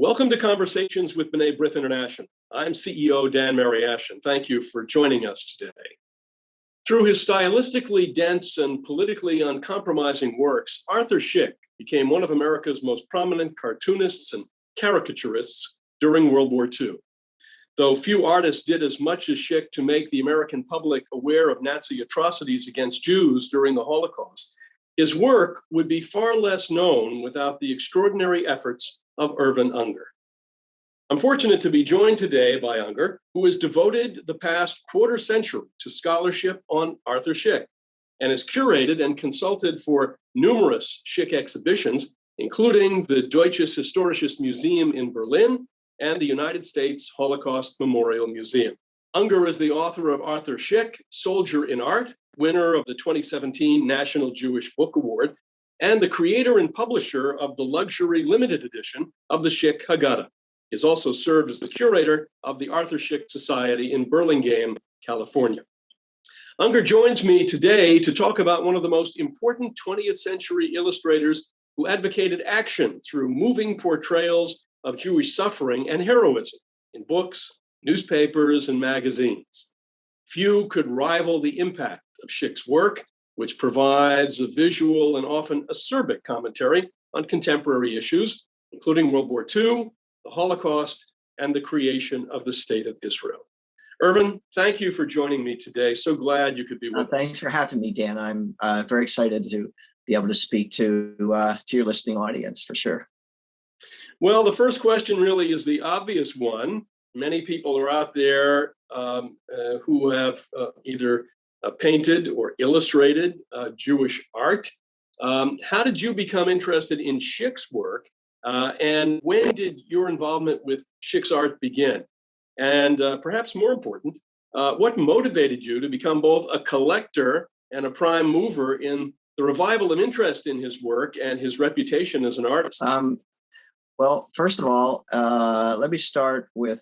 Welcome to Conversations with B'nai B'rith International. I'm CEO Dan Mariaschin. Thank you for joining us today. Through his stylistically dense and politically uncompromising works, Arthur Szyk became one of America's most prominent cartoonists and caricaturists during World War II. Though few artists did as much as Szyk to make the American public aware of Nazi atrocities against Jews during the Holocaust, his work would be far less known without the extraordinary efforts of Irvin Ungar. I'm fortunate to be joined today by Ungar, who has devoted the past quarter century to scholarship on Arthur Szyk and has curated and consulted for numerous Szyk exhibitions, including the Deutsches Historisches Museum in Berlin and the United States Holocaust Memorial Museum. Ungar is the author of Arthur Szyk, Soldier in Art, winner of the 2017 National Jewish Book Award, and the creator and publisher of the luxury limited edition of the Szyk Haggadah. He has also served as the curator of the Arthur Szyk Society in Burlingame, California. Ungar joins me today to talk about one of the most important 20th century illustrators who advocated action through moving portrayals of Jewish suffering and heroism in books, newspapers, and magazines. Few could rival the impact of Szyk's work, which provides a visual and often acerbic commentary on contemporary issues, including World War II, the Holocaust, and the creation of the State of Israel. Irvin, thank you for joining me today. So glad you could be with us. Thanks for having me, Dan. I'm very excited to be able to speak to your listening audience, for sure. Well, the first question really is the obvious one. Many people are out there who have either painted or illustrated Jewish art. How did you become interested in Szyk's work? And when did your involvement with Szyk's art begin? And perhaps more important, what motivated you to become both a collector and a prime mover in the revival of interest in his work and his reputation as an artist? Well, first of all, let me start with,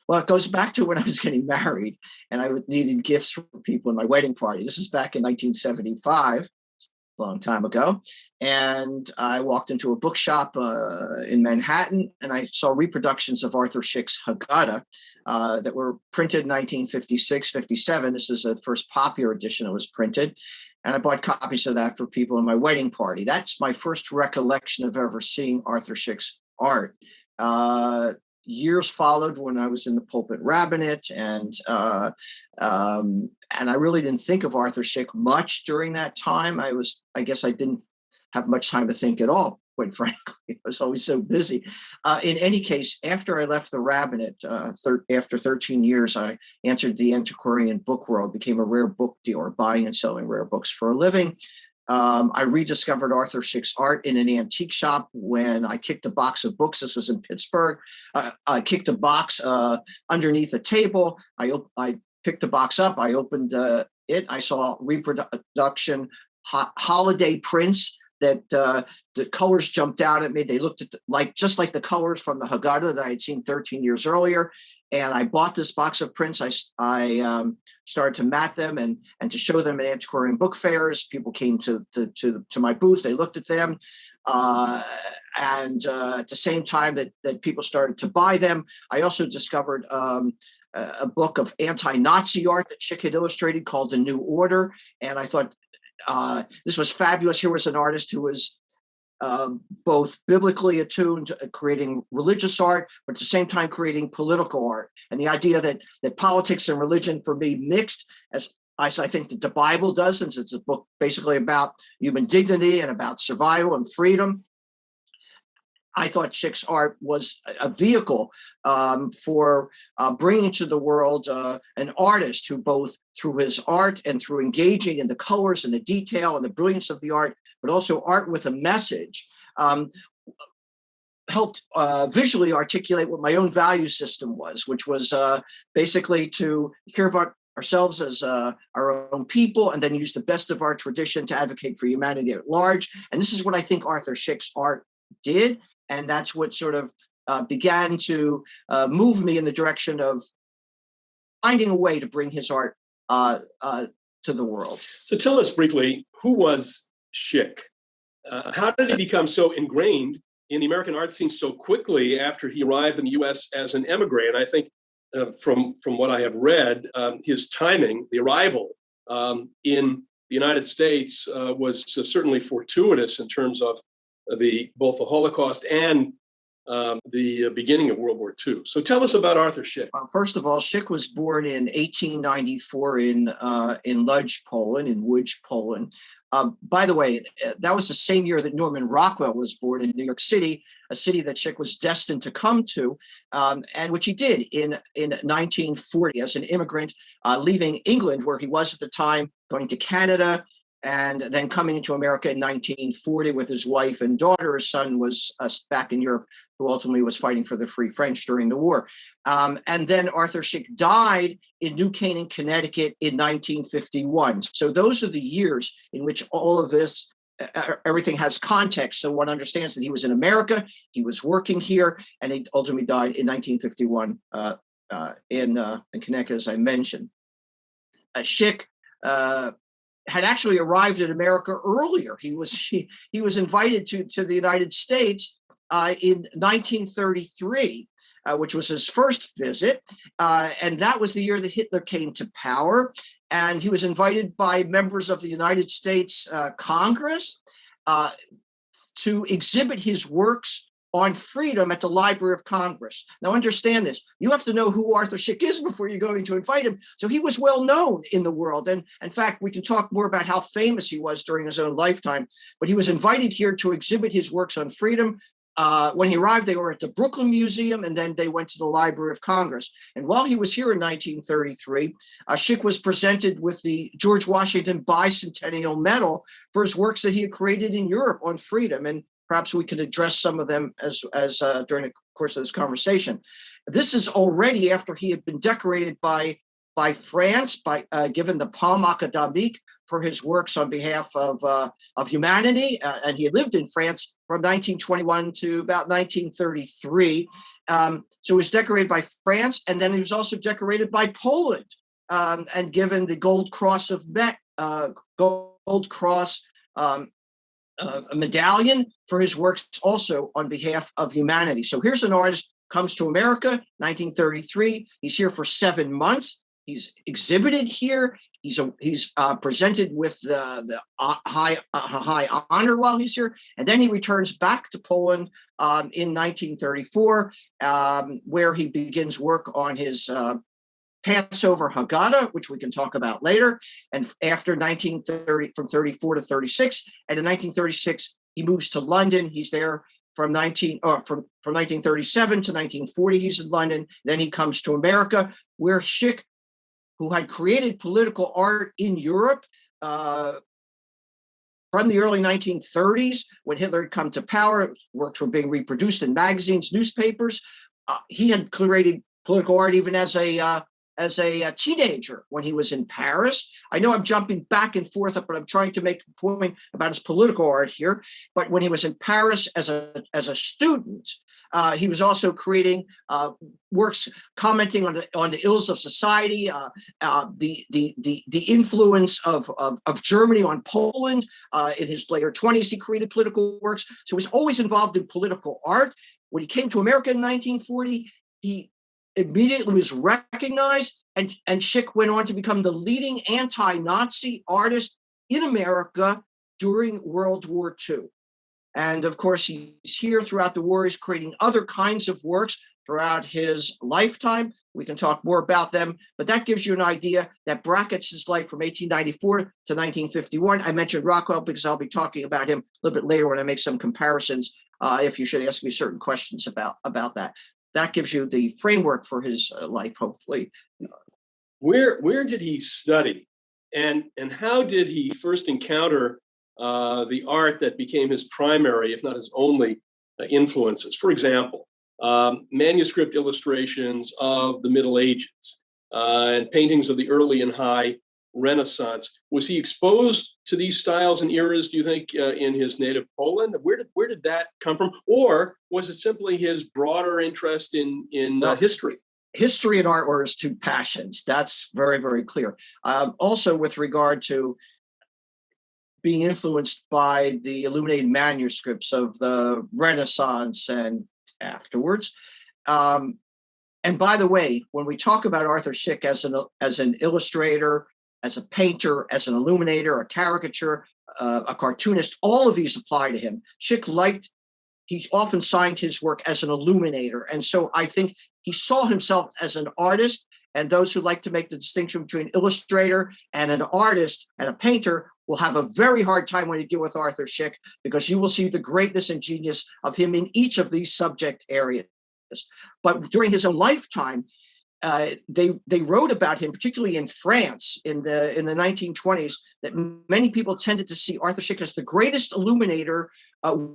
it goes back to when I was getting married and I needed gifts for people in my wedding party. This is back in 1975, a long time ago. And I walked into a bookshop in Manhattan and I saw reproductions of Arthur Szyk's Haggadah that were printed in 1956, 57. This is the first popular edition that was printed. And I bought copies of that for people in my wedding party. That's my first recollection of ever seeing Arthur Szyk's art. Years followed when I was in the pulpit rabbinate, and I really didn't think of Arthur Szyk much during that time. I guess I didn't have much time to think at all, quite frankly. I was always so busy. In any case, after I left the rabbinate, after 13 years, I entered the antiquarian book world, became a rare book dealer, buying and selling rare books for a living. I rediscovered Arthur Szyk's art in an antique shop when I kicked a box of books. This was in Pittsburgh. I kicked a box underneath a table. I picked the box up. I opened it. I saw reproduction holiday prints that the colors jumped out at me. They looked just like the colors from the Haggadah that I had seen 13 years earlier. And I bought this box of prints. I started to mat them and to show them at antiquarian book fairs. People came to my booth. They looked at them. And at the same time that people started to buy them, I also discovered a book of anti-Nazi art that Szyk had illustrated called The New Order. And I thought this was fabulous. Here was an artist who was both biblically attuned to creating religious art, but at the same time creating political art. And the idea that politics and religion for me mixed, as I think that the Bible does, since it's a book basically about human dignity and about survival and freedom. I thought Szyk's art was a vehicle for bringing to the world an artist who both through his art and through engaging in the colors and the detail and the brilliance of the art, but also art with a message, helped visually articulate what my own value system was, which was basically to care about ourselves as our own people and then use the best of our tradition to advocate for humanity at large. And this is what I think Arthur Szyk's art did. And that's what sort of began to move me in the direction of finding a way to bring his art to the world. So tell us briefly, who was Szyk? How did he become so ingrained in the American art scene so quickly after he arrived in the U.S. as an emigre. And I think from what I have read, his timing, the arrival in the United States was certainly fortuitous in terms of both the Holocaust and the beginning of World War II. So tell us about Arthur Szyk. First of all, Szyk was born in 1894 in Lodz, Poland, in Łódź, Poland. By the way, that was the same year that Norman Rockwell was born in New York City, a city that Szyk was destined to come to, and which he did in 1940 as an immigrant, leaving England, where he was at the time, going to Canada, and then coming into America in 1940 with his wife and daughter. His son was back in Europe, who ultimately was fighting for the Free French during the war. And then Arthur Szyk died in New Canaan, Connecticut in 1951. So those are the years in which all of this, everything has context. So one understands that he was in America, he was working here, and he ultimately died in 1951 in Connecticut, as I mentioned. Szyk had actually arrived in America earlier. He was invited to the United States in 1933, which was his first visit, and that was the year that Hitler came to power. And he was invited by members of the United States Congress to exhibit his works on freedom at the Library of Congress. Now understand this, you have to know who Arthur Szyk is before you're going to invite him. So he was well known in the world. And in fact, we can talk more about how famous he was during his own lifetime, but he was invited here to exhibit his works on freedom. When he arrived, they were at the Brooklyn Museum, and then they went to the Library of Congress. And while he was here in 1933, Szyk was presented with the George Washington Bicentennial Medal for his works that he had created in Europe on freedom. And perhaps we could address some of them as during the course of this conversation. This is already after he had been decorated by France, given the Palme Académique for his works on behalf of humanity, and he had lived in France from 1921 to about 1933. So he was decorated by France, and then he was also decorated by Poland, and given the Gold Cross a medallion for his works also on behalf of humanity. So here's an artist comes to America, 1933. He's here for 7 months. He's exhibited here. He's presented with the high honor while he's here, and then he returns back to Poland in 1934, where he begins work on his Passover Haggadah, which we can talk about later. And after 1930, from 34 to 36, and in 1936 he moves to London. He's there from 1937 to 1940. He's in London. Then he comes to America, where Szyk, who had created political art in Europe from the early 1930s, when Hitler had come to power, works were being reproduced in magazines, newspapers. He had created political art even as a teenager when he was in Paris. I know I'm jumping back and forth, but I'm trying to make a point about his political art here. But when he was in Paris as a student, he was also creating works commenting on the ills of society, the influence of Germany on Poland. In his later 20s, he created political works. So he was always involved in political art. When he came to America in 1940, he immediately was recognized, and Szyk went on to become the leading anti-Nazi artist in America during World War II. And of course, he's here throughout the war. He's creating other kinds of works throughout his lifetime. We can talk more about them, but that gives you an idea that brackets his life from 1894 to 1951. I mentioned Rockwell because I'll be talking about him a little bit later when I make some comparisons, if you should ask me certain questions about that. That gives you the framework for his life, hopefully. Where did he study, and how did he first encounter the art that became his primary, if not his only, influences? For example, manuscript illustrations of the Middle Ages and paintings of the early and high Renaissance. Was he exposed to these styles and eras, do you think, in his native Poland? Where did that come from? Or was it simply his broader interest in history? History and art were his two passions. That's very, very clear. Also, with regard to being influenced by the illuminated manuscripts of the Renaissance and afterwards. And by the way, when we talk about Arthur Szyk as an illustrator, as a painter, as an illuminator, a caricature, a cartoonist, all of these apply to him. He often signed his work as an illuminator. And so I think he saw himself as an artist, and those who like to make the distinction between illustrator and an artist and a painter will have a very hard time when you deal with Arthur Szyk, because you will see the greatness and genius of him in each of these subject areas. But during his own lifetime, they wrote about him, particularly in France in the 1920s, that many people tended to see Arthur Szyk as the greatest illuminator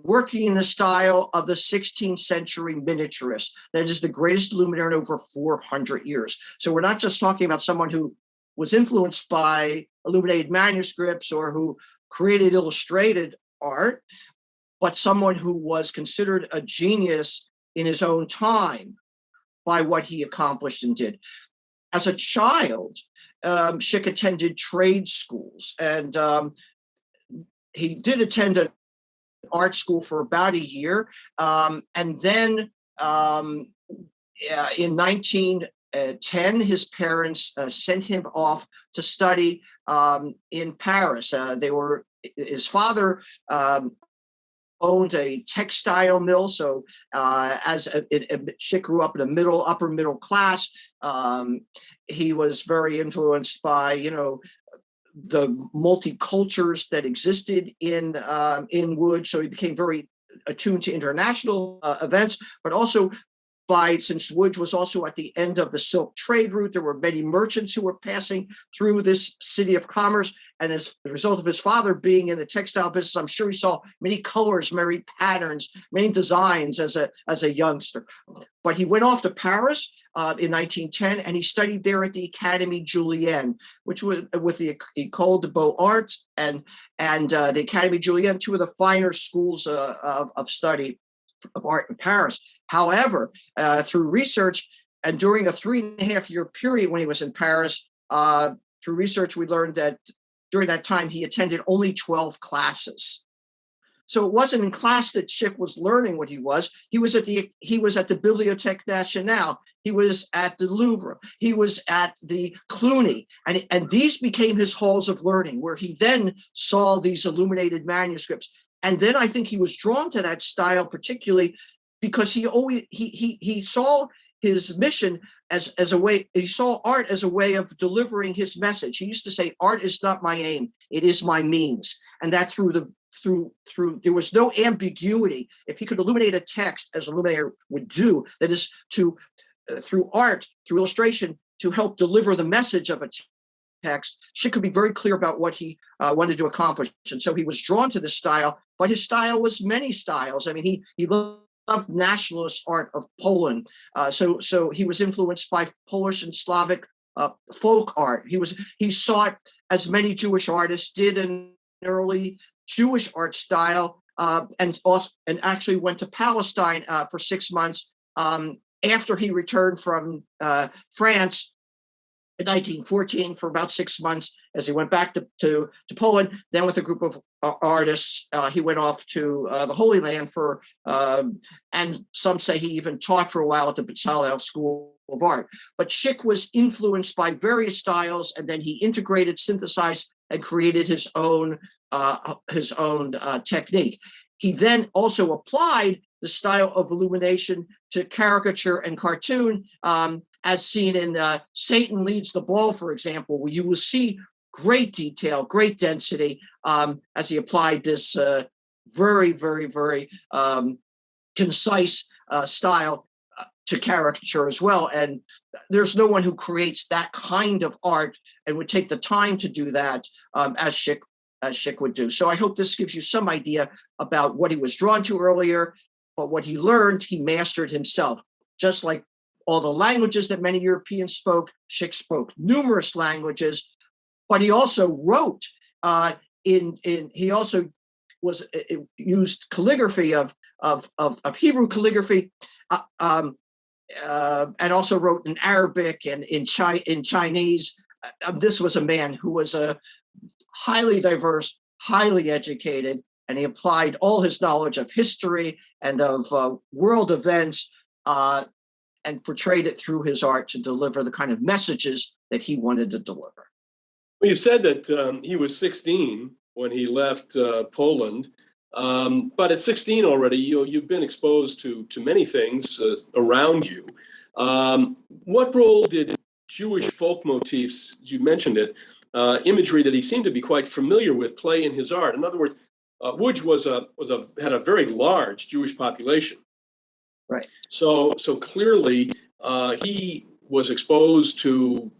working in the style of the 16th century miniaturist. That is the greatest illuminator in over 400 years. So we're not just talking about someone who was influenced by illuminated manuscripts or who created illustrated art, but someone who was considered a genius in his own time by what he accomplished and did. As a child, Szyk attended trade schools, and he did attend an art school for about a year. And then in 1910, his parents sent him off to study in Paris. His father owned a textile mill, so Szyk grew up in a upper middle class. He was very influenced by, the multicultures that existed in Łódź, so he became very attuned to international events, but also since Łódź was also at the end of the silk trade route, there were many merchants who were passing through this city of commerce. And as a result of his father being in the textile business, I'm sure he saw many colors, many patterns, many designs as a youngster. But he went off to Paris in 1910, and he studied there at the Académie Julienne, which was with the École des Beaux-Arts and the Académie Julienne, two of the finer schools of study of art in Paris. However, through research and during a 3.5-year period when he was in Paris, through research, we learned that during that time he attended only 12 classes. So it wasn't in class that Szyk was learning what he was. He was at the Bibliothèque Nationale. He was at the Louvre. He was at the Cluny. And these became his halls of learning, where he then saw these illuminated manuscripts. And then I think he was drawn to that style, particularly because he saw his mission as a way. He saw art as a way of delivering his message. He used to say, "Art is not my aim; it is my means." And that through there was no ambiguity. If he could illuminate a text, as an illuminator would do, that is through art, through illustration, to help deliver the message of a text, Szyk could be very clear about what he wanted to accomplish. And so he was drawn to this style, but his style was many styles. I mean, he loved nationalist art of Poland. So he was influenced by Polish and Slavic folk art. He sought, as many Jewish artists did, an early Jewish art style, and actually went to Palestine for 6 months after he returned from France in 1914 for about 6 months as he went back to Poland. Then with a group of artists, he went off to the Holy Land and some say he even taught for a while at the Bookseller School of Art. But Szyk was influenced by various styles, and then he integrated, synthesized, and created his own technique. He then also applied the style of illumination to caricature and cartoon, as seen in Satan Leads the Ball, for example, where you will see great detail, great density, as he applied this very, very, very concise style to caricature as well. And there's no one who creates that kind of art and would take the time to do that as Szyk would do. So I hope this gives you some idea about what he was drawn to earlier, but what he learned, he mastered himself. Just like all the languages that many Europeans spoke, Szyk spoke numerous languages, but he also wrote he also used calligraphy of Hebrew calligraphy, and also wrote in Arabic and in Chinese. This was a man who was a highly diverse, highly educated, and he applied all his knowledge of history and of world events and portrayed it through his art to deliver the kind of messages that he wanted to deliver. Well, you said that he was 16 when he left Poland, but at 16 already, you've been exposed to many things around you. What role did Jewish folk motifs, as you mentioned it, imagery that he seemed to be quite familiar with, play in his art? In other words, Łódź had a very large Jewish population. Right. So clearly, he was exposed to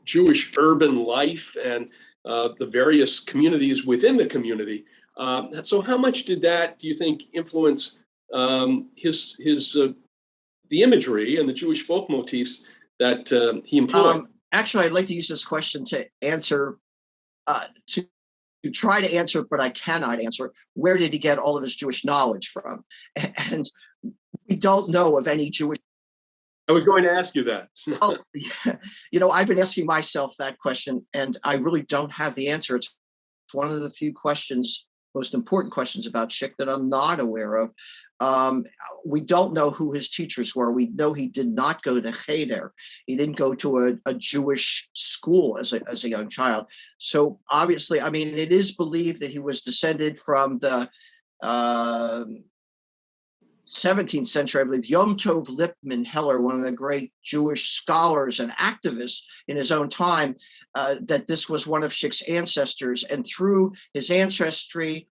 Jewish urban life and the various communities within the community. So how much did that, do you think, influence the imagery and the Jewish folk motifs that he employed? Actually, I'd like to use this question to answer, to try to answer, but I cannot answer. Where did he get all of his Jewish knowledge from? And we don't know of any Jewish. I was going to ask you that. Oh, yeah. I've been asking myself that question, and I really don't have the answer. It's one of the few most important questions about Szyk that I'm not aware of. We don't know who his teachers were. We know he did not go to Cheder. He didn't go to a Jewish school as a young child. So obviously, I mean, it is believed that he was descended from the 17th century, I believe, Yom Tov Lipman Heller, one of the great Jewish scholars and activists in his own time, that this was one of Szyk's ancestors. And through his ancestry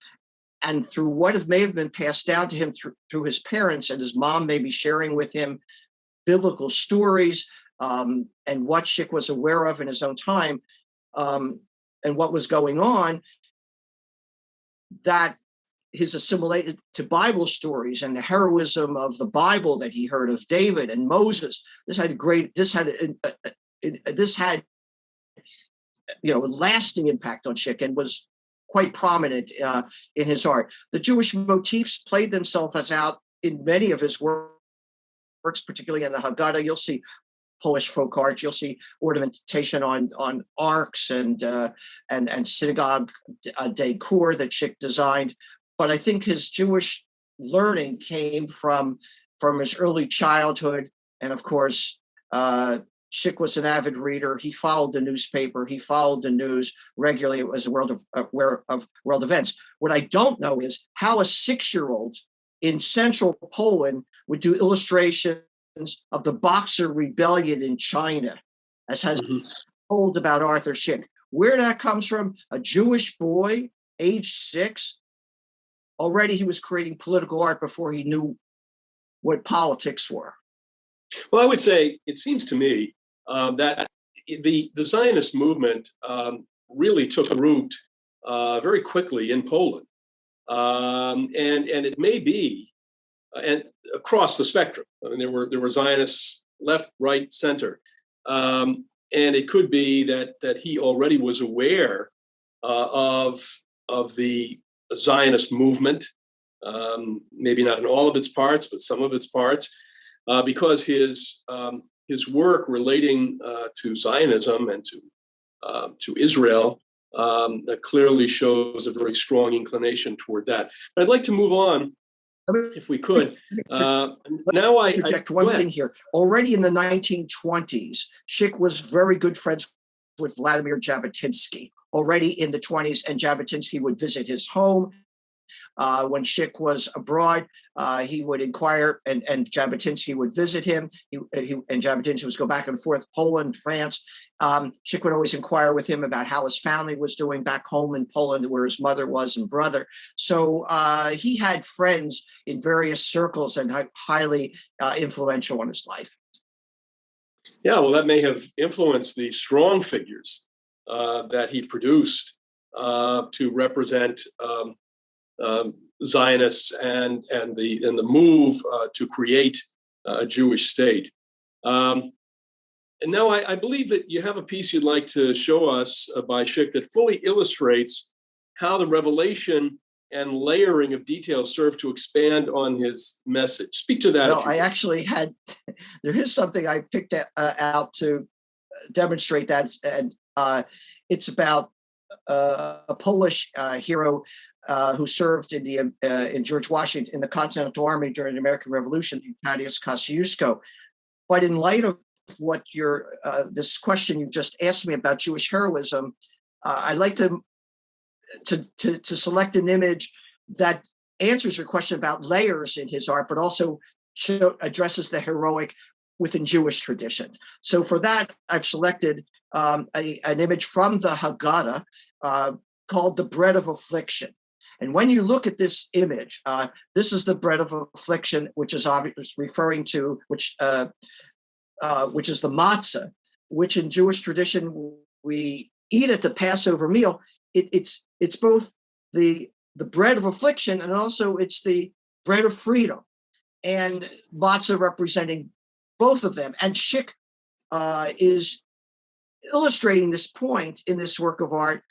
and through what may have been passed down to him through his parents, and his mom maybe sharing with him biblical stories and what Szyk was aware of in his own time and what was going on, that his assimilated to Bible stories and the heroism of the Bible that he heard of David and Moses. This had a lasting impact on Szyk and was quite prominent in his art. The Jewish motifs played themselves out in many of his works, particularly in the Haggadah. You'll see Polish folk art. You'll see ornamentation on arks and synagogue decor that Szyk designed. But I think his Jewish learning came from his early childhood. And of course, Szyk was an avid reader. He followed the newspaper. He followed the news regularly. It was a world of world events. What I don't know is how a 6-year-old in central Poland would do illustrations of the Boxer Rebellion in China, as has been told about Arthur Szyk. Where that comes from, a Jewish boy, age 6, already he was creating political art before he knew what politics were. Well, I would say, it seems to me that the Zionist movement really took root very quickly in Poland. And it may be, and across the spectrum. I mean, there were Zionists left, right, center. And it could be that he already was aware of the Zionist movement, maybe not in all of its parts, but some of its parts, because his work relating to Zionism and to Israel clearly shows a very strong inclination toward that. But I'd like to move on, if we could. Now I interject one thing here. Already in the 1920s, Szyk was very good friends with Vladimir Jabotinsky. Already in the 20s, and Jabotinsky would visit his home. When Szyk was abroad, he would inquire, and Jabotinsky would visit him. And Jabotinsky would go back and forth, Poland, France. Szyk would always inquire with him about how his family was doing back home in Poland, where his mother was and brother. So he had friends in various circles and highly influential on his life. Yeah, well, that may have influenced the strong figures that he produced to represent Zionists and the move to create a Jewish state. And now I believe that you have a piece you'd like to show us by Szyk that fully illustrates how the revelation and layering of details serve to expand on his message. Speak to that. No, I actually had, there is something I picked out to demonstrate that, and it's about a Polish hero who served in George Washington in the Continental Army during the American Revolution, Tadeusz Kościuszko. But in light of what this question you just asked me about Jewish heroism, I'd like to select an image that answers your question about layers in his art, but also addresses the heroic within Jewish tradition. So for that, I've selected an image from the Haggadah called the Bread of Affliction. And when you look at this image, this is the Bread of Affliction, which is obviously referring to which is the matzah, which in Jewish tradition we eat at the Passover meal. It's both the bread of affliction and also it's the bread of freedom, and matzah representing both of them. And Szyk is illustrating this point in this work of art.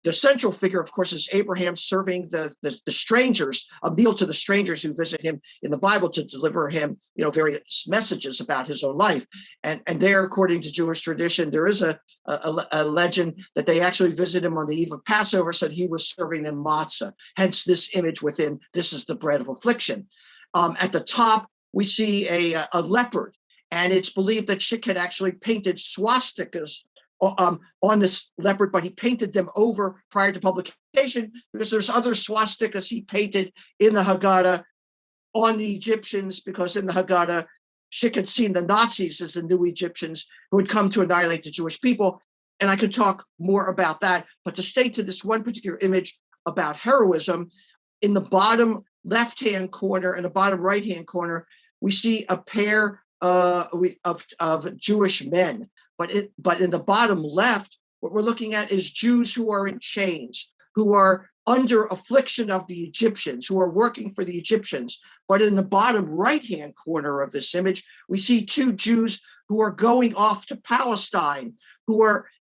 The central figure, of course, is Abraham serving the strangers, a meal to the strangers who visit him in the Bible to deliver him, various messages about his own life. And there, according to Jewish tradition, there is a legend that they actually visited him on the eve of Passover, so he was serving them matzah. Hence this image within, this is the bread of affliction. At the top, we see a leopard, and it's believed that Szyk had actually painted swastikas on this leopard, but he painted them over prior to publication because there's other swastikas he painted in the Haggadah on the Egyptians, because in the Haggadah, Szyk had seen the Nazis as the new Egyptians who had come to annihilate the Jewish people. And I could talk more about that, but to stay to this one particular image about heroism, in the bottom left-hand corner and the bottom right-hand corner, we see a pair of Jewish men. But in the bottom left, what we're looking at is Jews who are in chains, who are under affliction of the Egyptians, who are working for the Egyptians. But in the bottom right-hand corner of this image, we see two Jews who are going off to Palestine,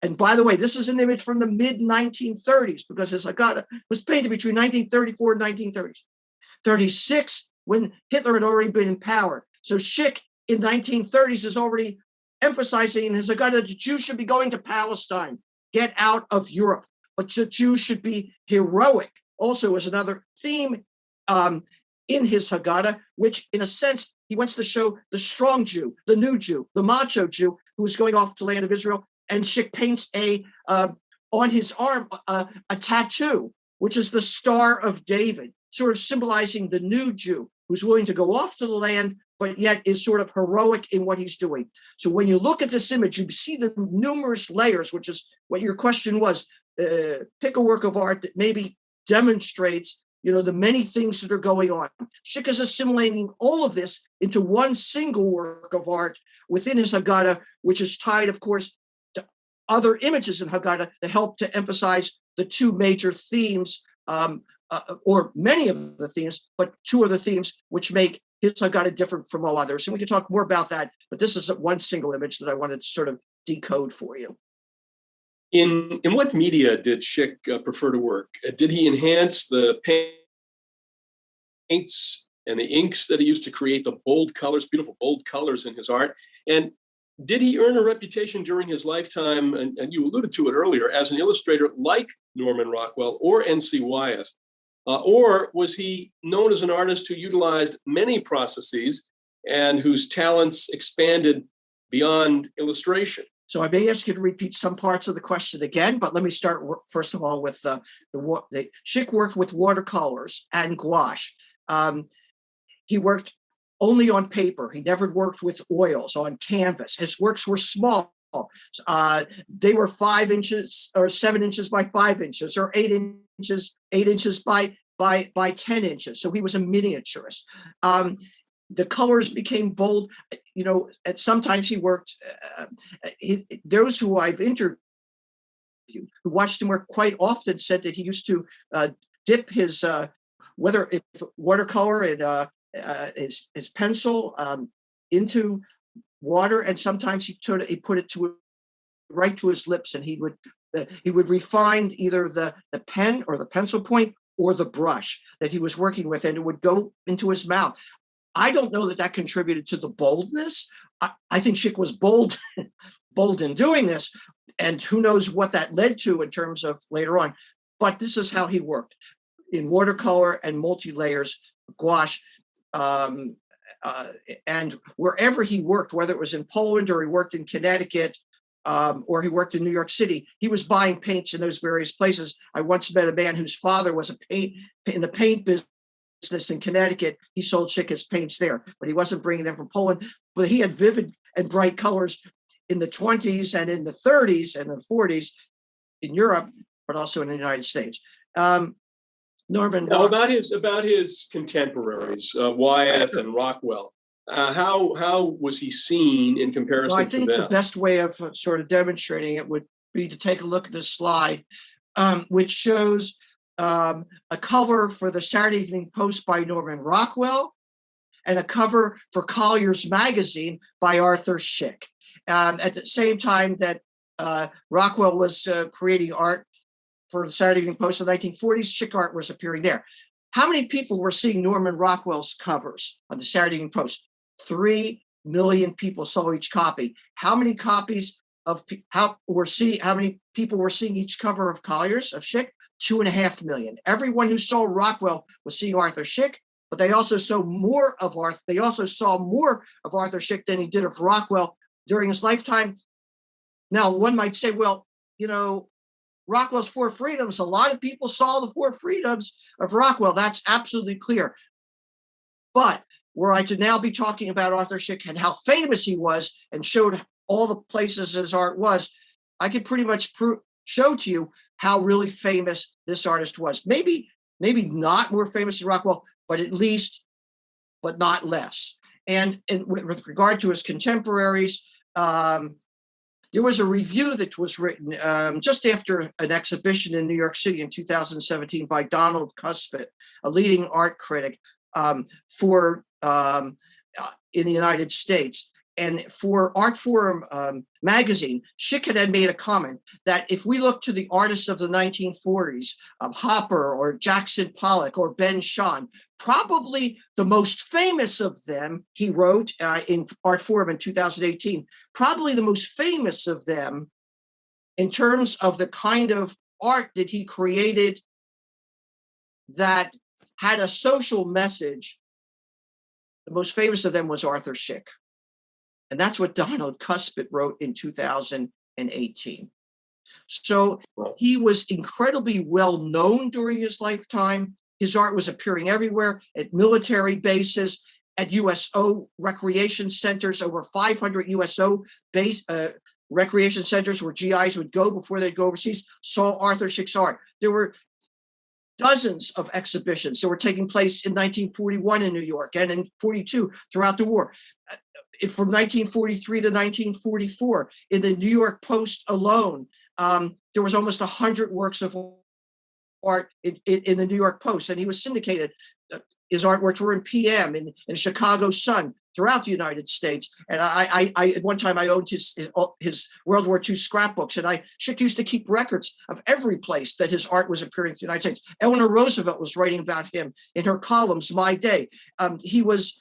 and by the way, this is an image from the mid-1930s, because his Haggadah was painted between 1934 and 1936, when Hitler had already been in power. So Szyk in 1930s is already emphasizing in his Haggadah that the Jews should be going to Palestine, get out of Europe, but the Jews should be heroic. Also is another theme in his Haggadah, which in a sense, he wants to show the strong Jew, the new Jew, the macho Jew who is going off to the land of Israel. And Szyk paints on his arm a tattoo, which is the Star of David, sort of symbolizing the new Jew who's willing to go off to the land, but yet is sort of heroic in what he's doing. So when you look at this image, you see the numerous layers, which is what your question was. Pick a work of art that maybe demonstrates, the many things that are going on. Szyk is assimilating all of this into one single work of art within his Haggadah, which is tied, of course, to other images in Haggadah that help to emphasize the two major themes, or many of the themes, but two of the themes which make his Haggadah different from all others. And we can talk more about that, but this is one single image that I wanted to sort of decode for you. In what media did Szyk prefer to work? Did he enhance the paints and the inks that he used to create the bold colors, beautiful bold colors in his art? And did he earn a reputation during his lifetime, and you alluded to it earlier, as an illustrator like Norman Rockwell or N.C. Wyeth? Or was he known as an artist who utilized many processes and whose talents expanded beyond illustration? So I may ask you to repeat some parts of the question again, but let me start first of all with the Szyk worked with watercolors and gouache. He worked only on paper. He never worked with oils on canvas. His works were small. They were 5 inches or 7 inches by 5 inches, or 8 inches by 10 inches. So he was a miniaturist. The colors became bold, and sometimes he worked, those who I've interviewed who watched him work quite often said that he used to dip his, whether it's watercolor and his pencil into water, and sometimes he put it right to his lips, and he would refine either the pen or the pencil point or the brush that he was working with, and it would go into his mouth. I don't know that contributed to the boldness. I think Szyk was bold in doing this, and who knows what that led to in terms of later on. But this is how he worked, in watercolor and multi-layers of gouache. And wherever he worked, whether it was in Poland or he worked in Connecticut, or he worked in New York City, he was buying paints in those various places. I once met a man whose father was in the paint business in Connecticut. He sold Szyk his paints there, but he wasn't bringing them from Poland. But he had vivid and bright colors in the 20s and in the 30s and the 40s in Europe, but also in the United States. Norman, about his contemporaries, Wyeth and Rockwell. How was he seen in comparison to them? I think the best way of sort of demonstrating it would be to take a look at this slide, which shows a cover for the Saturday Evening Post by Norman Rockwell and a cover for Collier's Magazine by Arthur Szyk. At the same time that Rockwell was creating art for the Saturday Evening Post in the 1940s, Szyk art was appearing there. How many people were seeing Norman Rockwell's covers on the Saturday Evening Post? 3 million people saw each copy. How many copies of how many people were seeing each cover of Collier's of Szyk? 2.5 million. Everyone who saw Rockwell was seeing Arthur Szyk, but they also saw more of Arthur Szyk than he did of Rockwell during his lifetime. Now, one might say, well, Rockwell's Four Freedoms, a lot of people saw the Four Freedoms of Rockwell. That's absolutely clear. But were I to now be talking about Arthur Szyk and how famous he was and showed all the places his art was, I could pretty much show to you how really famous this artist was. Maybe not more famous than Rockwell, but at least, but not less. And with regard to his contemporaries, there was a review that was written just after an exhibition in New York City in 2017 by Donald Cuspit, a leading art critic in the United States. And for Art Forum magazine, Szyk had made a comment that if we look to the artists of the 1940s, Hopper or Jackson Pollock or Ben Shahn, probably the most famous of them, he wrote in Art Forum in 2018, probably the most famous of them in terms of the kind of art that he created that had a social message, the most famous of them was Arthur Szyk. And that's what Donald Cuspit wrote in 2018. So he was incredibly well known during his lifetime. His art was appearing everywhere, at military bases, at USO recreation centers, over 500 USO recreation centers where GIs would go before they'd go overseas, saw Arthur Szyk's art. There were dozens of exhibitions that were taking place in 1941 in New York and in 42 throughout the war. From 1943 to 1944, in the New York Post alone, there was almost 100 works of art in the New York Post, and he was syndicated. His artworks were in PM, in Chicago Sun, throughout the United States. And I at one time I owned his World War II scrapbooks, and Szyk used to keep records of every place that his art was appearing in the United States. Eleanor Roosevelt was writing about him in her columns, My Day. He was.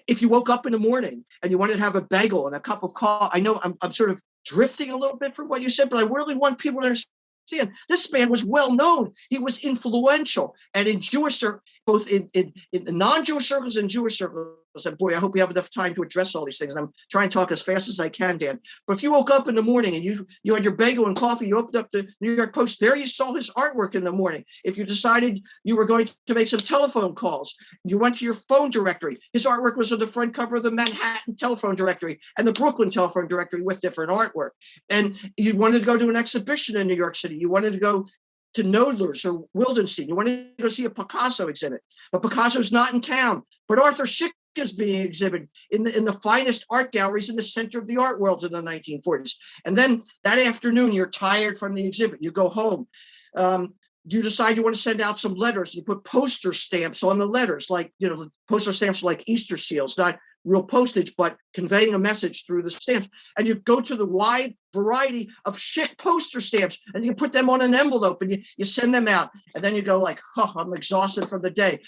If you woke up in the morning and you wanted to have a bagel and a cup of coffee, I know I'm sort of drifting a little bit from what you said, but I really want people to understand this man was well known. He was influential, and in Jewish circles, both in the non-Jewish circles and Jewish circles. And boy, I hope we have enough time to address all these things. And I'm trying to talk as fast as I can, Dan. But if you woke up in the morning and you had your bagel and coffee, you opened up the New York Post, there you saw his artwork in the morning. If you decided you were going to make some telephone calls, you went to your phone directory. His artwork was on the front cover of the Manhattan telephone directory and the Brooklyn telephone directory with different artwork. And you wanted to go to an exhibition in New York City. You wanted to go to Knoedler's or Wildenstein. You wanted to go see a Picasso exhibit, but Picasso's not in town. But Arthur Szyk is being exhibited in the finest art galleries in the center of the art world in the 1940s. And then that afternoon, you're tired from the exhibit. You go home. You decide you want to send out some letters. You put poster stamps on the letters, like, the poster stamps like Easter seals, not real postage, but conveying a message through the stamps. And you go to the wide variety of Szyk poster stamps, and you put them on an envelope, and you send them out. And then you go like, I'm exhausted from the day.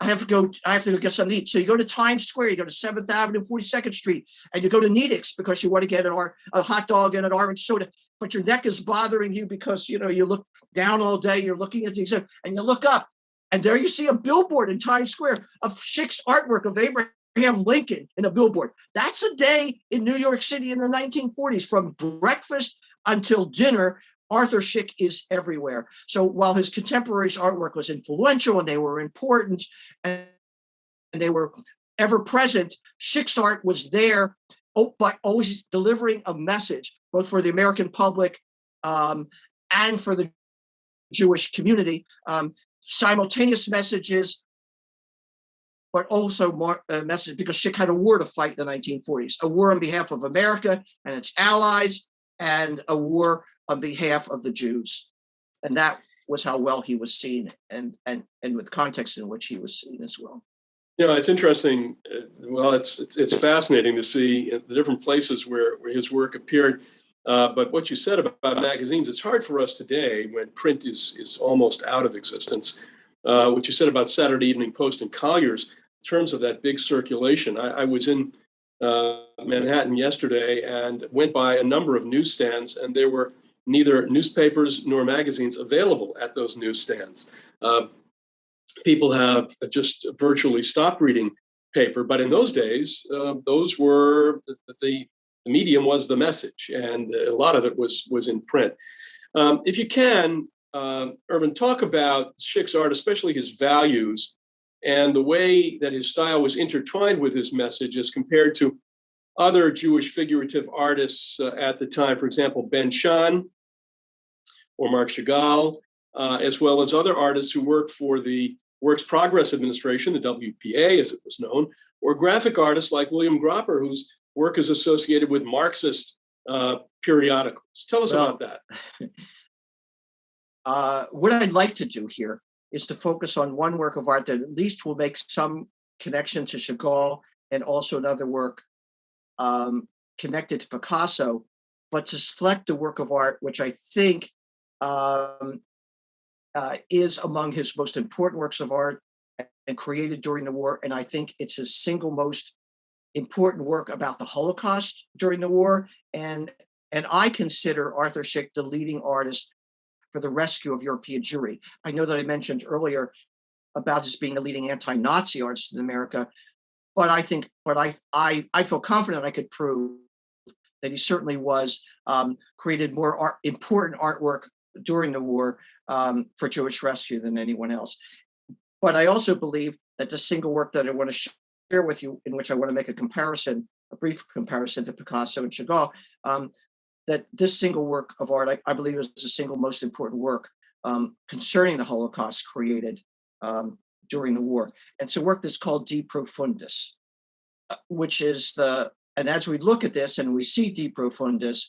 I have to go get something to eat. So you go to Times Square, you go to 7th Avenue, 42nd Street, and you go to Nedick's because you want to get a hot dog and an orange soda, but your neck is bothering you because, you look down all day, you're looking at the exhibit, and you look up, and there you see a billboard in Times Square of Szyk's artwork of Abraham Lincoln in a billboard. That's a day in New York City in the 1940s. From breakfast until dinner, Arthur Szyk is everywhere. So while his contemporaries' artwork was influential and they were important and they were ever present, Szyk's art was there, but always delivering a message, both for the American public and for the Jewish community. Simultaneous messages, but also more message, because Szyk had a war to fight in the 1940s, a war on behalf of America and its allies, and a war on behalf of the Jews. And that was how well he was seen, and with context in which he was seen as well. It's interesting. Well, it's fascinating to see the different places where his work appeared. But what you said about magazines, it's hard for us today when print is almost out of existence. What you said about Saturday Evening Post and Collier's, in terms of that big circulation. I was in Manhattan yesterday and went by a number of newsstands, and there were neither newspapers nor magazines available at those newsstands. People have just virtually stopped reading paper, but in those days, those were the medium was the message, and a lot of it was in print. If you can, Irvin, talk about Szyk's art, especially his values, and the way that his style was intertwined with his message as compared to other Jewish figurative artists at the time, for example, Ben Shahn or Marc Chagall, as well as other artists who worked for the Works Progress Administration, the WPA as it was known, or graphic artists like William Gropper, whose work is associated with Marxist periodicals. Tell us about that. What I'd like to do here is to focus on one work of art that at least will make some connection to Chagall, and also another work connected to Picasso, but to select the work of art which I think is among his most important works of art and created during the war. And I think it's his single most important work about the Holocaust during the war. And I consider Arthur Szyk the leading artist for the rescue of European Jewry. I know that I mentioned earlier about his being the leading anti-Nazi artist in America, but I feel confident I could prove that he certainly was created more important artwork during the war for Jewish rescue than anyone else. But I also believe that the single work that I want to share with you, in which I want to make a brief comparison to Picasso and Chagall, that this single work of art, I believe, is the single most important work concerning the Holocaust created during the war. It's a work that's called De Profundis, which is and as we look at this and we see De Profundis,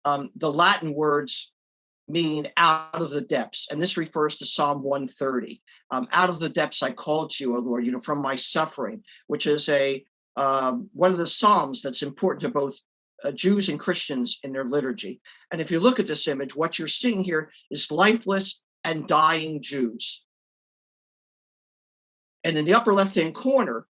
the Latin words mean out of the depths. And this refers to Psalm 130. Out of the depths I called to you, O Lord, from my suffering, which is one of the Psalms that's important to both Jews and Christians in their liturgy. And if you look at this image, what you're seeing here is lifeless and dying Jews. And in the upper left-hand corner,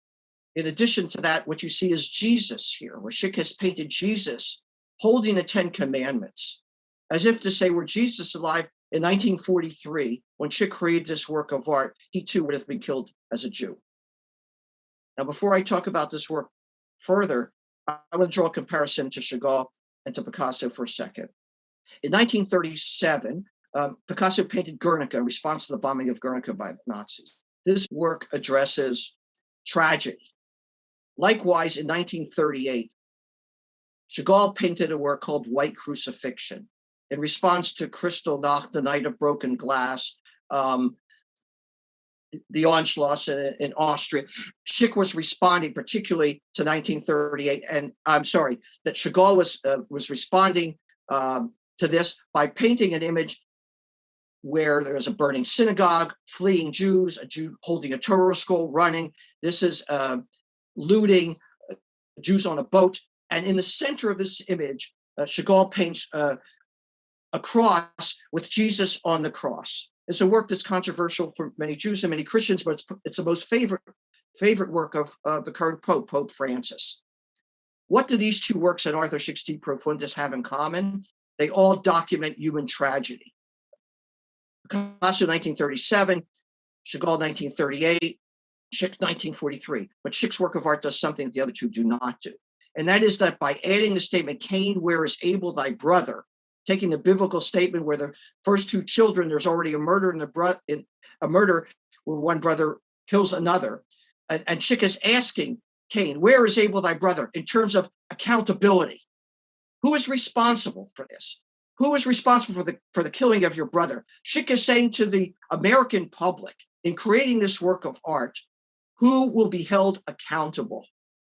in addition to that, what you see is Jesus here, where Szyk has painted Jesus holding the 10 Commandments, as if to say, were Jesus alive in 1943, when Szyk created this work of art, he too would have been killed as a Jew. Now, before I talk about this work further, I want to draw a comparison to Chagall and to Picasso for a second. In 1937, Picasso painted Guernica in response to the bombing of Guernica by the Nazis. This work addresses tragedy. Likewise, in 1938, Chagall painted a work called White Crucifixion in response to Kristallnacht, the Night of Broken Glass, the onslaughts in Austria. Szyk was responding particularly to 1938, and I'm sorry, that Chagall was responding to this by painting an image where there's a burning synagogue, fleeing Jews, a Jew holding a Torah scroll, running. This is looting, Jews on a boat. And in the center of this image, Chagall paints a cross with Jesus on the cross. It's a work that's controversial for many Jews and many Christians, but it's the most favorite work of the current Pope, Pope Francis. What do these two works in Arthur Szyk's De Profundis have in common? They all document human tragedy. Picasso, 1937, Chagall, 1938, Szyk, 1943. But Szyk's work of art does something the other two do not do. And that is that by adding the statement, Cain, where is Abel thy brother, taking the biblical statement where the first two children, there's already a murder a murder where one brother kills another. And Szyk is asking Cain, where is Abel thy brother, in terms of accountability? Who is responsible for this? Who is responsible for the killing of your brother? Szyk is saying to the American public, in creating this work of art, who will be held accountable?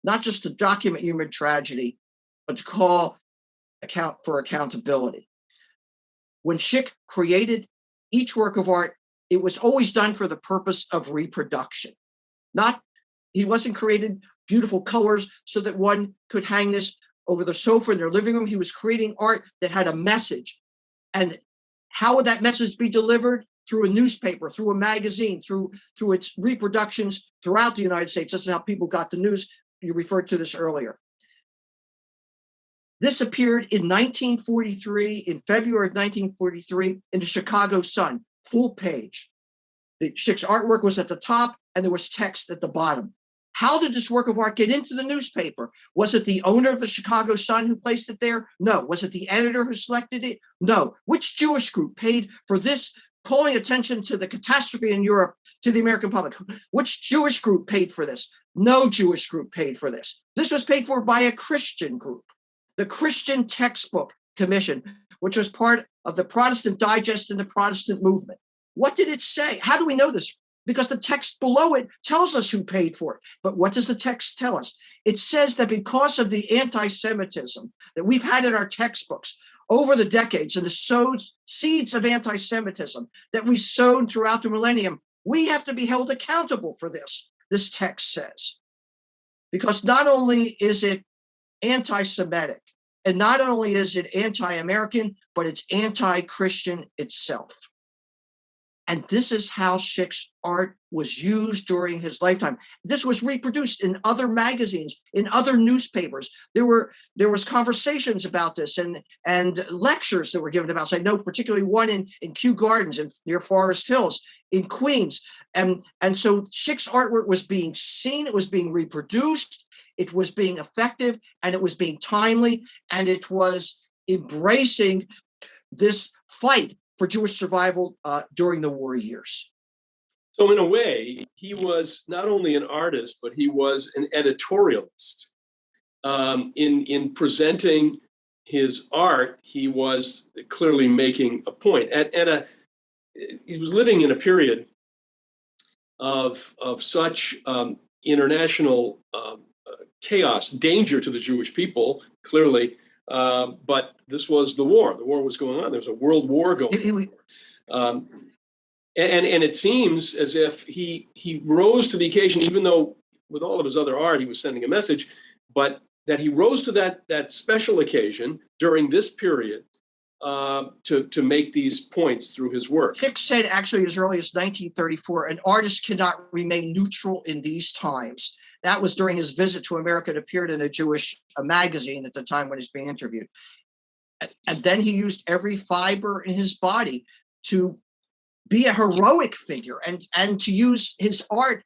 Not just to document human tragedy, but to call account for accountability. When Szyk created each work of art, it was always done for the purpose of reproduction. He wasn't creating beautiful colors so that one could hang this over the sofa in their living room. He was creating art that had a message. And how would that message be delivered? Through a newspaper, through a magazine, through its reproductions throughout the United States. This is how people got the news. You referred to this earlier. This appeared in 1943, in February of 1943, in the Chicago Sun, full page. The Szyk's artwork was at the top, and there was text at the bottom. How did this work of art get into the newspaper? Was it the owner of the Chicago Sun who placed it there? No. Was it the editor who selected it? No. Which Jewish group paid for this, calling attention to the catastrophe in Europe to the American public? Which Jewish group paid for this? No Jewish group paid for this. This was paid for by a Christian group, the Christian Textbook Commission, which was part of the Protestant Digest and the Protestant movement. What did it say? How do we know this? Because the text below it tells us who paid for it. But what does the text tell us? It says that because of the anti-Semitism that we've had in our textbooks over the decades and the seeds of anti-Semitism that we sown throughout the millennium, we have to be held accountable for this text says. Because not only is it anti-Semitic, and not only is it anti-American, but it's anti-Christian itself. And this is how Szyk's art was used during his lifetime. This was reproduced in other magazines, in other newspapers. There was conversations about this and lectures that were given about. So I know particularly one in Kew Gardens near Forest Hills in Queens. And so Szyk's artwork was being seen, it was being reproduced, it was being effective, and it was being timely, and it was embracing this fight for Jewish survival during the war years. So in a way, he was not only an artist, but he was an editorialist. In presenting his art, he was clearly making a point. He was living in a period of such international chaos, danger to the Jewish people, clearly. But this was the war. The war was going on. There was a world war going on. And it seems as if he rose to the occasion, even though with all of his other art, he was sending a message, but that he rose to that special occasion during this period to make these points through his work. Szyk said actually as early as 1934, an artist cannot remain neutral in these times. That was during his visit to America. It appeared in a Jewish magazine at the time when he's being interviewed. And then he used every fiber in his body to be a heroic figure and to use his art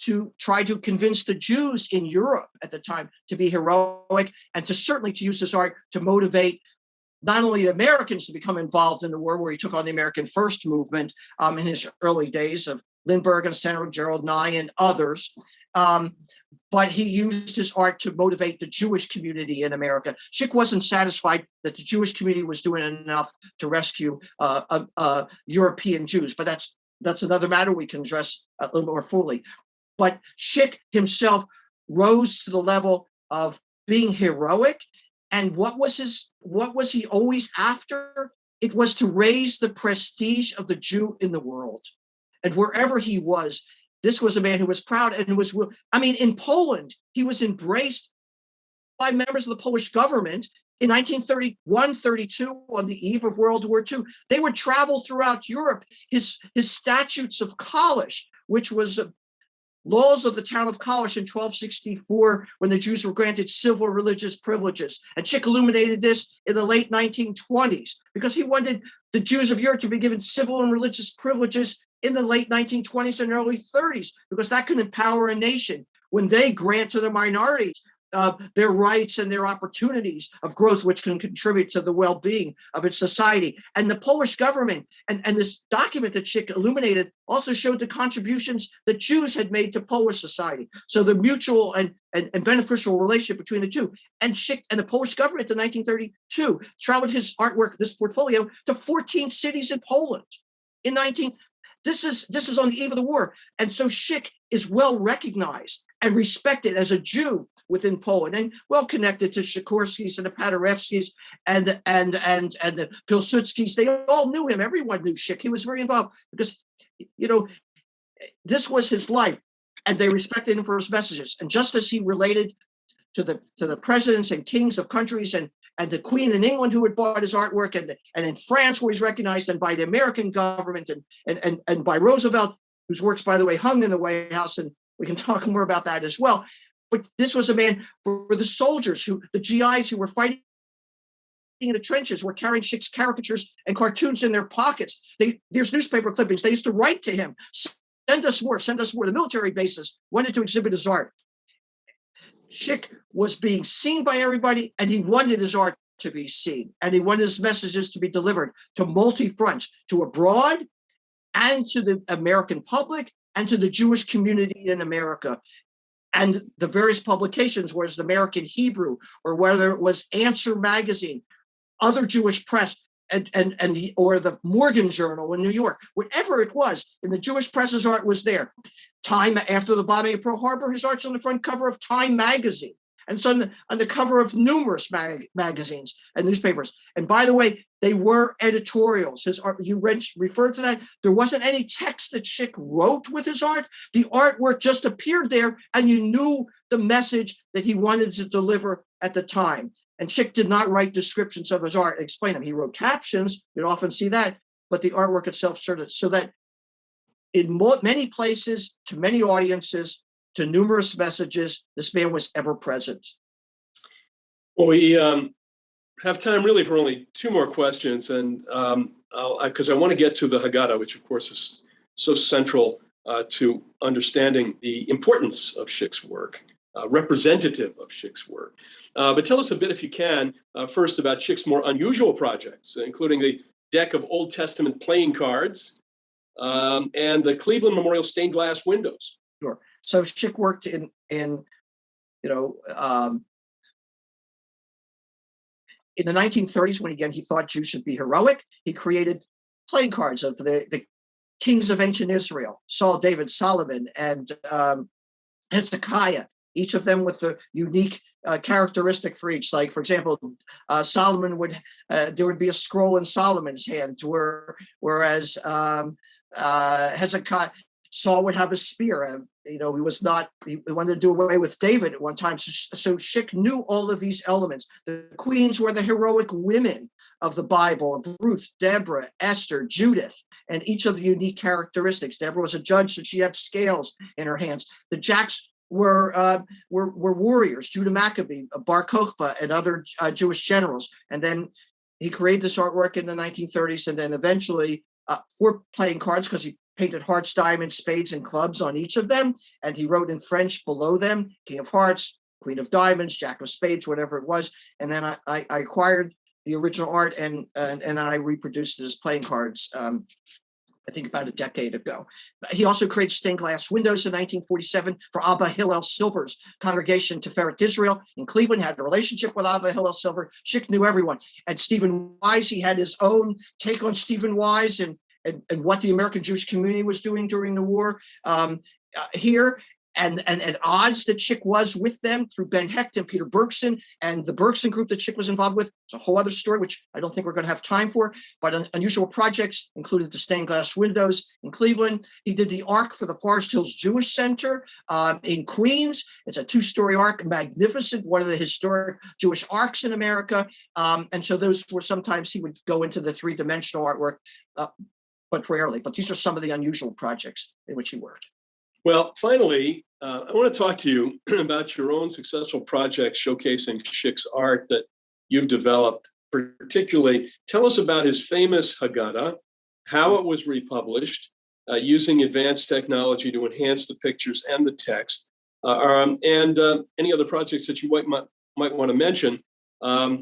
to try to convince the Jews in Europe at the time to be heroic, and certainly to use his art to motivate not only the Americans to become involved in the war, where he took on the American First movement in his early days of Lindbergh and Senator Gerald Nye and others, but he used his art to motivate the Jewish community in America. Szyk wasn't satisfied that the Jewish community was doing enough to rescue European Jews, but that's another matter we can address a little more fully. But Szyk himself rose to the level of being heroic. And what was he always after? It was to raise the prestige of the Jew in the world. And wherever he was, this was a man who was proud and in Poland, he was embraced by members of the Polish government in 1931-32, on the eve of World War II, they would travel throughout Europe. His statutes of Kalish, which was laws of the town of Kalish in 1264, when the Jews were granted civil religious privileges. And Szyk illuminated this in the late 1920s because he wanted the Jews of Europe to be given civil and religious privileges in the late 1920s and early 30s, because that could empower a nation when they grant to the minorities their rights and their opportunities of growth, which can contribute to the well-being of its society. And the Polish government and this document that Szyk illuminated also showed the contributions that Jews had made to Polish society. So the mutual and beneficial relationship between the two. And Szyk and the Polish government in 1932 traveled his artwork, this portfolio, to 14 cities in Poland. This is on the eve of the war. And so Szyk is well recognized and respected as a Jew within Poland, and well connected to Sikorskis and the Paderewskis and the Pilsudskis. They all knew him. Everyone knew Szyk. He was very involved because, this was his life, and they respected him for his messages. And just as he related to the presidents and kings of countries and the Queen in England who had bought his artwork, and in France where he's recognized, and by the American government and by Roosevelt, whose works, by the way, hung in the White House, and we can talk more about that as well. But this was a man for the soldiers, the GIs who were fighting in the trenches, were carrying Szyk's caricatures and cartoons in their pockets. There's newspaper clippings. They used to write to him, send us more, send us more. The military bases wanted to exhibit his art. Szyk was being seen by everybody, and he wanted his art to be seen, and he wanted his messages to be delivered to multi-fronts, to abroad and to the American public and to the Jewish community in America. And the various publications, whether it was the American Hebrew or whether it was Answer magazine, other Jewish press, or the Morgan Journal in New York, whatever it was, in the Jewish press, his art was there. Time, after the bombing of Pearl Harbor, his art's on the front cover of Time magazine. And so on the cover of numerous magazines and newspapers. And by the way, they were editorials. His art, you referred to that. There wasn't any text that Szyk wrote with his art. The artwork just appeared there, and you knew the message that he wanted to deliver at the time. And Szyk did not write descriptions of his art and explain them. He wrote captions. You'd often see that, but the artwork itself served so that in many places, to many audiences, to numerous messages, this man was ever present. Well, we have time really for only two more questions, and because I want to get to the Haggadah, which of course is so central to understanding the importance of Szyk's work, representative of Szyk's work. But tell us a bit, if you can, first about Szyk's more unusual projects, including the deck of Old Testament playing cards and the Cleveland Memorial stained glass windows. Sure. So Szyk worked in the 1930s, when again he thought Jews should be heroic. He created playing cards of the kings of ancient Israel: Saul, David, Solomon, and Hezekiah. Each of them with a unique characteristic for each. Like, for example, Solomon there would be a scroll in Solomon's hand, whereas Hezekiah. Saul would have a spear. He wanted to do away with David at one time. So Szyk knew all of these elements. The queens were the heroic women of the Bible: Ruth, Deborah, Esther, Judith, and each of the unique characteristics. Deborah was a judge, so she had scales in her hands. The jacks were warriors: Judah Maccabee, Bar Kokhba, and other Jewish generals. And then he created this artwork in the 1930s, and then eventually for playing cards, because he painted hearts, diamonds, spades, and clubs on each of them. And he wrote in French below them: King of Hearts, Queen of Diamonds, Jack of Spades, whatever it was. And then I acquired the original art and then I reproduced it as playing cards, I think about a decade ago. He also created stained glass windows in 1947 for Abba Hillel Silver's congregation Tiferet Israel in Cleveland. Had a relationship with Abba Hillel Silver. Szyk knew everyone. And Stephen Wise, he had his own take on Stephen Wise and what the American Jewish community was doing during the war. Here, and at odds that Szyk was with them through Ben Hecht and Peter Bergson and the Bergson group that Szyk was involved with. It's a whole other story, which I don't think we're going to have time for, but unusual projects included the stained glass windows in Cleveland. He did the ark for the Forest Hills Jewish Center in Queens. It's a 2-story ark, magnificent, one of the historic Jewish arks in America. And so those were sometimes he would go into the 3-dimensional artwork, but rarely. But these are some of the unusual projects in which he worked. Well, finally, I want to talk to you about your own successful project showcasing Szyk's art that you've developed. Particularly, tell us about his famous Haggadah, how it was republished, using advanced technology to enhance the pictures and the text, and any other projects that you might want to mention. I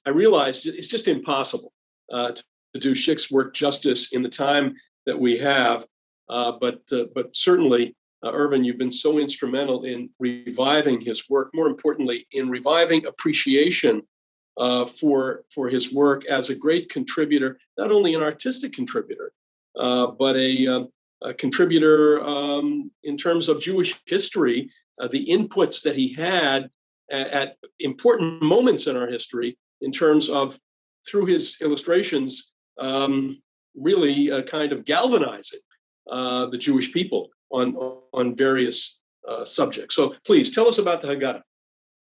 realized it's just impossible to do Szyk's work justice in the time that we have, but certainly, Irvin, you've been so instrumental in reviving his work, more importantly, in reviving appreciation for his work as a great contributor, not only an artistic contributor, but a contributor in terms of Jewish history, the inputs that he had at important moments in our history in terms of, through his illustrations, really kind of galvanizing the Jewish people on various subjects. So please tell us about the Haggadah.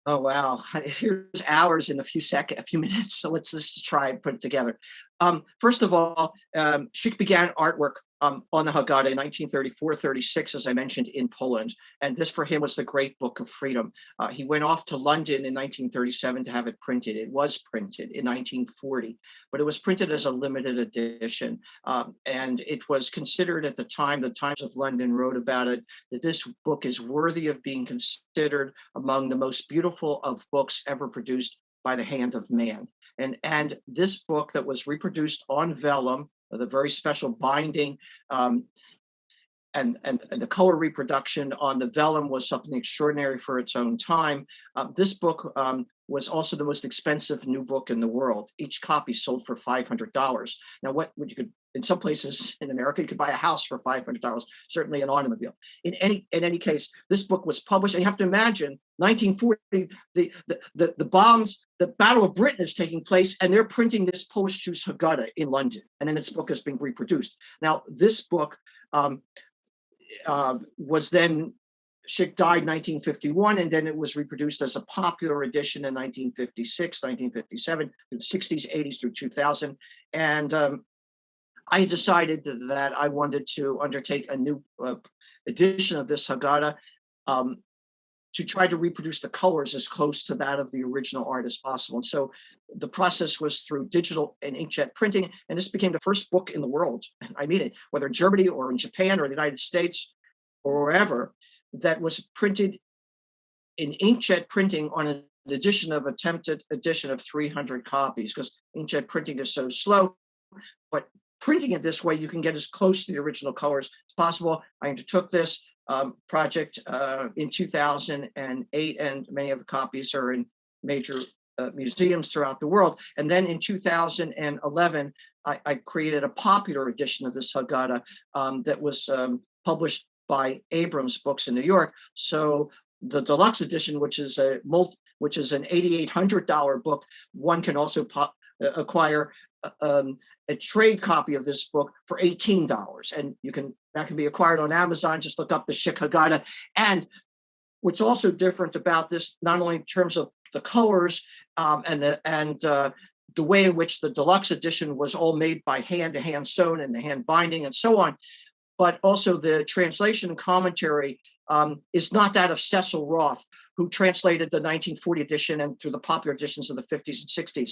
Oh, wow. Here's hours in a few minutes. So let's just try and put it together. First of all, Szyk began artwork on the Haggadah in 1934-36, as I mentioned, in Poland. And this for him was the great book of freedom. He went off to London in 1937 to have it printed. It was printed in 1940, but it was printed as a limited edition. And it was considered at the time, the Times of London wrote about it, that this book is worthy of being considered among the most beautiful of books ever produced by the hand of man. And this book that was reproduced on vellum, with a very special binding, and the color reproduction on the vellum was something extraordinary for its own time. This book was also the most expensive new book in the world. Each copy sold for $500. Now, what you could, in some places in America, you could buy a house for $500, certainly an automobile. In any case, this book was published, and you have to imagine 1940, the bombs, the Battle of Britain is taking place, and they're printing this Polish Jews Haggadah in London, and then this book is being reproduced. Now, this book was then, Szyk died in 1951, and then it was reproduced as a popular edition in 1956, 1957, through the 60s, 80s, through 2000. And I decided that I wanted to undertake a new edition of this Haggadah to try to reproduce the colors as close to that of the original art as possible. And so the process was through digital and inkjet printing, and this became the first book in the world, I mean it, whether in Germany or in Japan or the United States or wherever, that was printed in inkjet printing on an attempted edition of 300 copies, because inkjet printing is so slow. But printing it this way, you can get as close to the original colors as possible. I undertook this project in 2008, and many of the copies are in major museums throughout the world. And then in 2011, I created a popular edition of this Haggadah that was published by Abrams Books in New York. So the deluxe edition, which is an $8,800 book, one can also acquire a trade copy of this book for $18, and that can be acquired on Amazon. Just look up the Szyk Haggadah. And what's also different about this, not only in terms of the colors and the way in which the deluxe edition was all made by hand to hand sewn and the hand binding and so on, but also the translation and commentary is not that of Cecil Roth, who translated the 1940 edition and through the popular editions of the 50s and 60s.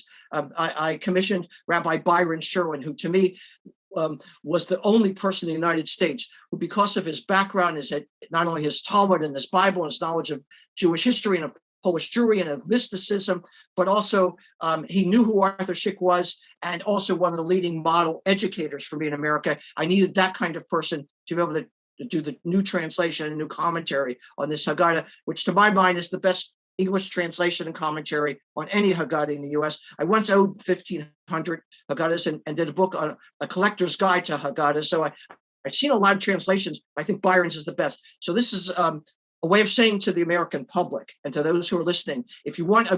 I commissioned Rabbi Byron Sherwin, who to me was the only person in the United States who, because of his background, is not only his Talmud and his Bible and his knowledge of Jewish history and of Polish Jewry and of mysticism, but also he knew who Arthur Szyk was, and also one of the leading model educators for me in America. I needed that kind of person to be able to do the new translation and new commentary on this Haggadah, which to my mind is the best English translation and commentary on any Haggadah in the US. I once owed 1,500 Haggadahs and did a book on a collector's guide to Haggadah. So I've seen a lot of translations. I think Byron's is the best. So this is a way of saying to the American public and to those who are listening, if you want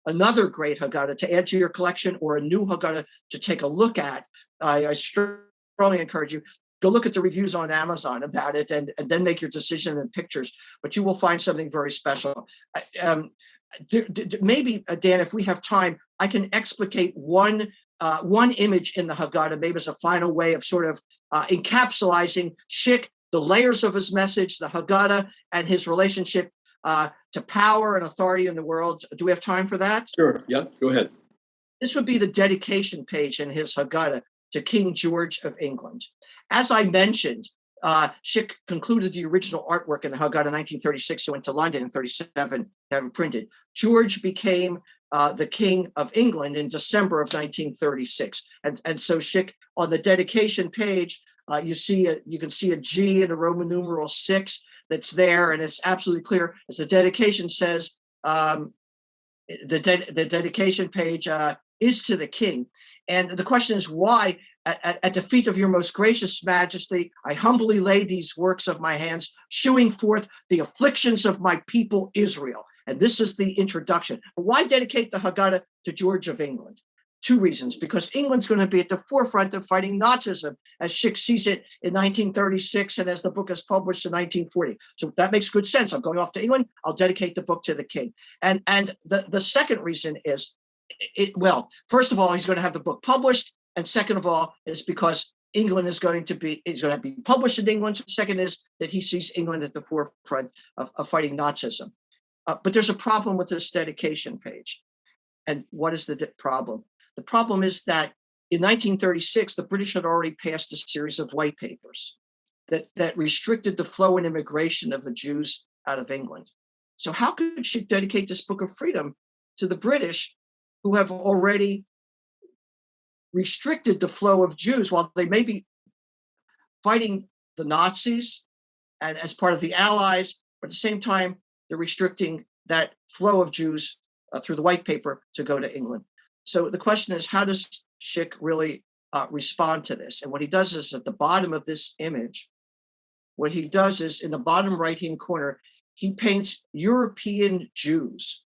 another great Haggadah to add to your collection or a new Haggadah to take a look at, I strongly encourage you, go look at the reviews on Amazon about it and then make your decision in pictures. But you will find something very special. Maybe, Dan, if we have time, I can explicate one image in the Haggadah, maybe as a final way of sort of encapsulating Szyk, the layers of his message, the Haggadah, and his relationship to power and authority in the world. Do we have time for that? Sure. Yeah, go ahead. This would be the dedication page in his Haggadah to King George of England. As I mentioned, Szyk concluded the original artwork in the Haggadah in 1936. He went to London in 1937 to have it printed. George became the King of England in December of 1936. And so Szyk, on the dedication page, you can see a G and a Roman numeral 6 that's there, and it's absolutely clear, as the dedication says, the dedication page is to the king. And the question is, why? At the feet of your most gracious majesty, I humbly lay these works of my hands, shewing forth the afflictions of my people Israel. And this is the introduction. But why dedicate the Haggadah to George of England? Two reasons. Because England's going to be at the forefront of fighting Nazism, as Szyk sees it in 1936 and as the book is published in 1940. So that makes good sense. I'm going off to England. I'll dedicate the book to the king. And the second reason is, first of all, he's going to have the book published. And second of all, is because England is going to be published in England. Second is that he sees England at the forefront of fighting Nazism. But there's a problem with this dedication page. And what is the problem? The problem is that in 1936, the British had already passed a series of white papers that restricted the flow and immigration of the Jews out of England. So how could she dedicate this book of freedom to the British, who have already restricted the flow of Jews while they may be fighting the Nazis and as part of the Allies, but at the same time, they're restricting that flow of Jews through the white paper to go to England. So the question is, how does Szyk really respond to this? And what he does is, at the bottom of this image, what he does is, in the bottom right-hand corner, he paints European Jews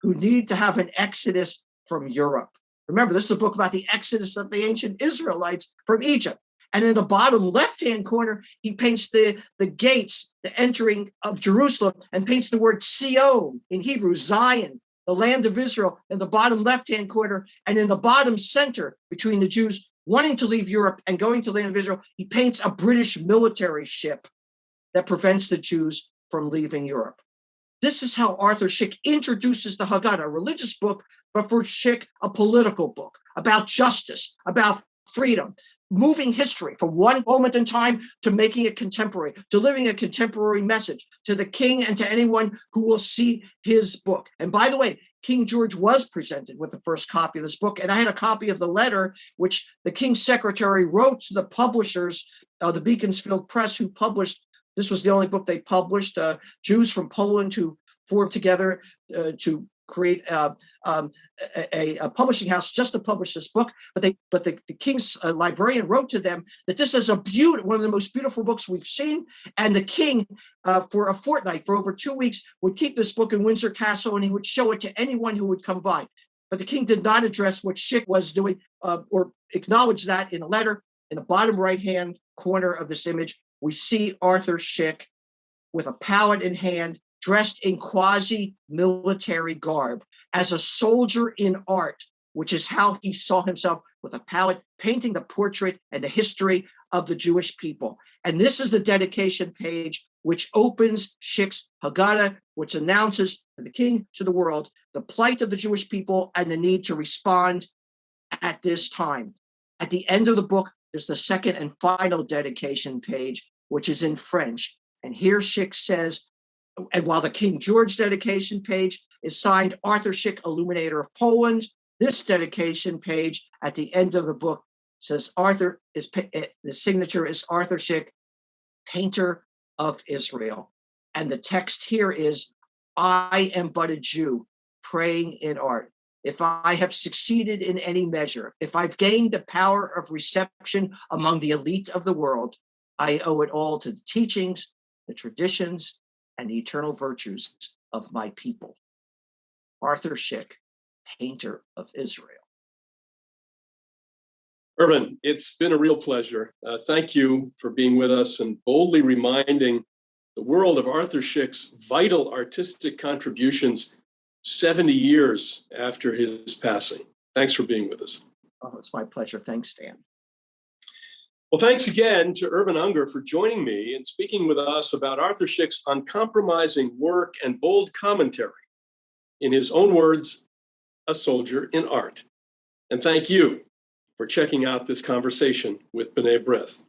who need to have an exodus from Europe. Remember, this is a book about the exodus of the ancient Israelites from Egypt. And in the bottom left-hand corner, he paints the gates, the entering of Jerusalem, and paints the word Sion in Hebrew, Zion, the land of Israel, in the bottom left-hand corner. And in the bottom center, between the Jews wanting to leave Europe and going to the land of Israel, he paints a British military ship that prevents the Jews from leaving Europe. This is how Arthur Szyk introduces the Haggadah, a religious book, but for Szyk, a political book about justice, about freedom, moving history from one moment in time to making it contemporary, delivering a contemporary message to the king and to anyone who will see his book. And by the way, King George was presented with the first copy of this book, and I had a copy of the letter which the king's secretary wrote to the publishers, the Beaconsfield Press, who published. This was the only book they published. Jews from Poland who formed together to create a publishing house just to publish this book. But the king's librarian wrote to them that this is one of the most beautiful books we've seen. And the king, for a fortnight, for over 2 weeks, would keep this book in Windsor Castle, and he would show it to anyone who would come by. But the king did not address what Szyk was doing or acknowledge that in a letter. In the bottom right-hand corner of this image, we see Arthur Szyk with a palette in hand, dressed in quasi-military garb, as a soldier in art, which is how he saw himself, with a palette, painting the portrait and the history of the Jewish people. And this is the dedication page, which opens Szyk's Haggadah, which announces to the king, to the world, the plight of the Jewish people and the need to respond at this time. At the end of the book, there's the second and final dedication page, which is in French. And here Szyk says, and while the King George dedication page is signed Arthur Szyk, Illuminator of Poland, this dedication page at the end of the book says the signature is Arthur Szyk, Painter of Israel. And the text here is, I am but a Jew praying in art. If I have succeeded in any measure, if I've gained the power of reception among the elite of the world, I owe it all to the teachings, the traditions, and the eternal virtues of my people. Arthur Szyk, painter of Israel. Irvin, it's been a real pleasure. Thank you for being with us and boldly reminding the world of Arthur Szyk's vital artistic contributions 70 years after his passing. Thanks for being with us. Oh, it's my pleasure. Thanks, Dan. Well, thanks again to Irvin Ungar for joining me and speaking with us about Arthur Szyk's uncompromising work and bold commentary. In his own words, a soldier in art. And thank you for checking out this conversation with B'nai B'rith.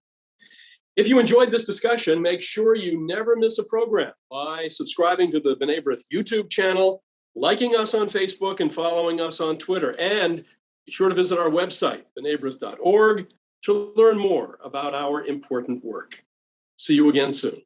If you enjoyed this discussion, make sure you never miss a program by subscribing to the B'nai B'rith YouTube channel, liking us on Facebook, and following us on Twitter. And be sure to visit our website, bnaibrith.org, to learn more about our important work. See you again soon.